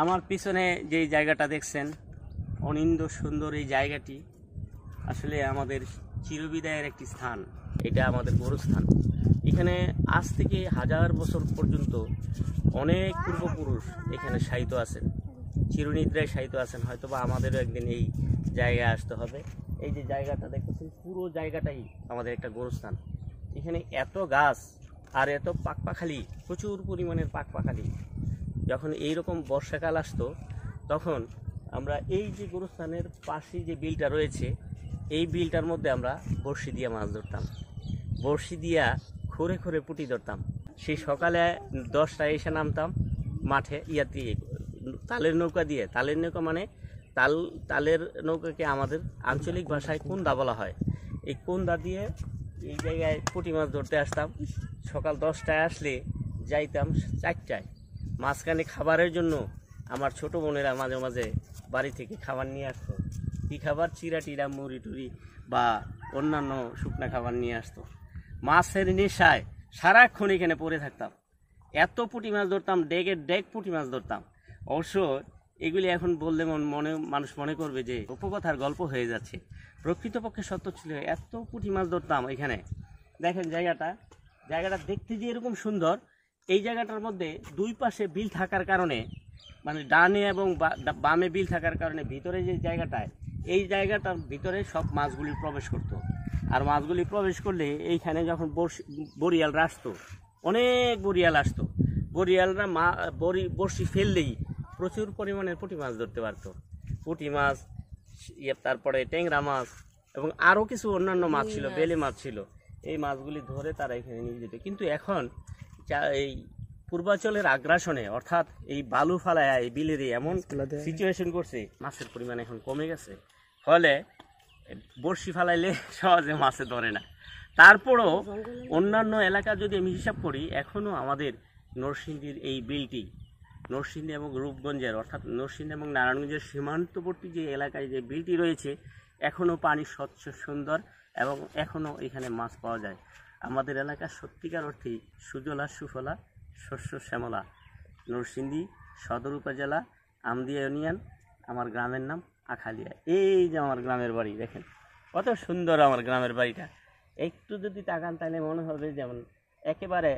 আমার পিছনে যে জায়গাটা দেখছেন অনিন্দ সুন্দর এই জায়গাটি আসলে আমাদের চিরবিদায়ের একটি স্থান। এটা আমাদের গোরস্থান। এখানে আজ থেকে 1000 বছর পর্যন্ত অনেক পূর্বপুরুষ এখানে শায়িত আছেন, চিরনিদ্রায় শায়িত আছেন। হয়তো বা আমাদেরও একদিন এই জায়গায় আসতে হবে। এই যে জায়গাটা দেখতেছেন পুরো জায়গাটাই আমাদের একটা গোরস্থান। এখানে এত গাছ আর এত পাকপাখালি, প্রচুর পরিমাণের পাকপাখালি। যখন এইরকম বর্ষাকাল আসতো তখন আমরা এই যে গোরস্থানের পাশে যে বিলটা রয়েছে এই বিলটার মধ্যে আমরা বড়শি দিয়ে মাছ ধরতাম, বড়শি দিয়া খড়ে খড়ে পুঁটি ধরতাম। সেই সকালে 10টায় এসে নামতাম মাঠে দিয়ে তালের নৌকা দিয়ে। তালের নৌকা মানে তালের নৌকাকে আমাদের আঞ্চলিক ভাষায় কোন্দা বলা হয়। এই কোন্দা দিয়ে এই জায়গায় পুঁটি মাছ ধরতে আসতাম। সকাল 10টায় আসলে যাইতাম 4টায়। মাঝখানে খাবারের জন্য আমার ছোট বোনেরা মাঝে মাঝে বাড়ি থেকে খাবার নিয়ে আসতো। কী খাবার? চিরা টিরা, মুড়ি টুড়ি বা অন্যান্য শুকনা খাবার নিয়ে আসতো। মাছের নেশায় সারাক্ষণ এখানে পড়ে থাকতাম। এত পুঁটি মাছ ধরতাম, ডেকের ডেক পুঁটি মাছ ধরতাম। অবশ্য এগুলি এখন বললে মানুষ মনে করবে যে উপকথার গল্প হয়ে যাচ্ছে। প্রকৃতপক্ষে সত্য ছিল। এত পুঁটি মাছ ধরতাম এখানে। দেখেন জায়গাটা দেখতে যে এরকম সুন্দর। এই জায়গাটার মধ্যে দুই পাশে বিল থাকার কারণে, মানে ডানে এবং বামে বিল থাকার কারণে ভিতরে যে জায়গাটায়, এই জায়গাটার ভিতরে সব মাছগুলি প্রবেশ করত। আর মাছগুলি প্রবেশ করলে এইখানে যখন বরিয়ালরা আসতো, অনেক বরিয়াল আসতো, বরিয়ালরা বড়শি ফেললেই প্রচুর পরিমাণের পুঁটি মাছ ধরতে পারত। পুঁটি মাছ, তারপরে ট্যাংরা মাছ এবং আরও কিছু অন্যান্য মাছ ছিল, বেলে মাছ ছিল। এই মাছগুলি ধরে তারা এখানে নিয়ে যেত। কিন্তু এখন এই পূর্বাঞ্চলের আগ্রাসনে, অর্থাৎ এই বালু ফালায় এই বিলের এমন সিচুয়েশন করছে, মাছের পরিমাণ এখন কমে গেছে। ফলে বড়শি ফালাইলে সহজে মাছে ধরে না। তারপরও অন্যান্য এলাকা যদি আমি হিসাব করি, এখনও আমাদের নরসিংদীর এই বিলটি, নরসিংদী এবং রূপগঞ্জের, অর্থাৎ নরসিংদী এবং নারায়ণগঞ্জের সীমান্তবর্তী যে এলাকায় যে বিলটি রয়েছে, এখনও পানি স্বচ্ছ সুন্দর এবং এখনও এখানে মাছ পাওয়া যায়। আমাদের এলাকা সত্যিকার অর্থেই সুজলা সুফলা, শস্য শ্যামলা। নরসিংদী সদর উপজেলা, আমদিয়া ইউনিয়ন। আমার গ্রামের নাম আখালিয়া। এই যে আমার গ্রামের বাড়ি, দেখেন কত সুন্দর আমার গ্রামের বাড়িটা। একটু যদি তাকান তাহলে মনে হবে যেমন একেবারে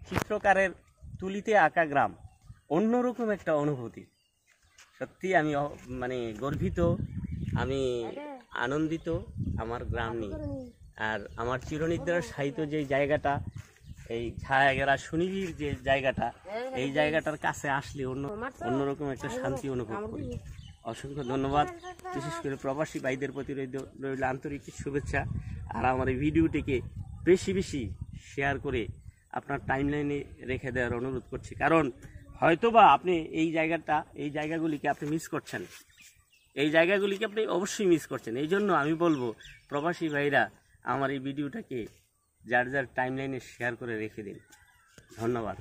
চিত্রকারের তুলিতে আঁকা গ্রাম। অন্যরকম একটা অনুভূতি। সত্যি আমি মানে গর্বিত, আমি আনন্দিত আমার গ্রাম নিয়ে। আর আমার চিরনিদ্রার সাহিত্য যে জায়গাটা, এই ছায়াগেরা সুনিবিড় যে জায়গাটা, এই জায়গাটার কাছে আসলে অন্যরকম একটা শান্তি অনুভব করি। অসংখ্য ধন্যবাদ। বিশেষ করে প্রবাসী ভাইদের প্রতি রইল আন্তরিক শুভেচ্ছা। আর আমার এই ভিডিওটিকে বেশি বেশি শেয়ার করে আপনার টাইমলাইনে রেখে দেওয়ার অনুরোধ করছি। কারণ হয়তোবা আপনি এই জায়গাগুলিকে আপনি মিস করছেন, এই জায়গাগুলিকে আপনি অবশ্যই মিস করছেন। এই জন্য আমি বলবো প্রবাসী ভাইরা আমার এই ভিডিওটাকে যার যার টাইমলাইনে শেয়ার করে রেখে দিন। ধন্যবাদ।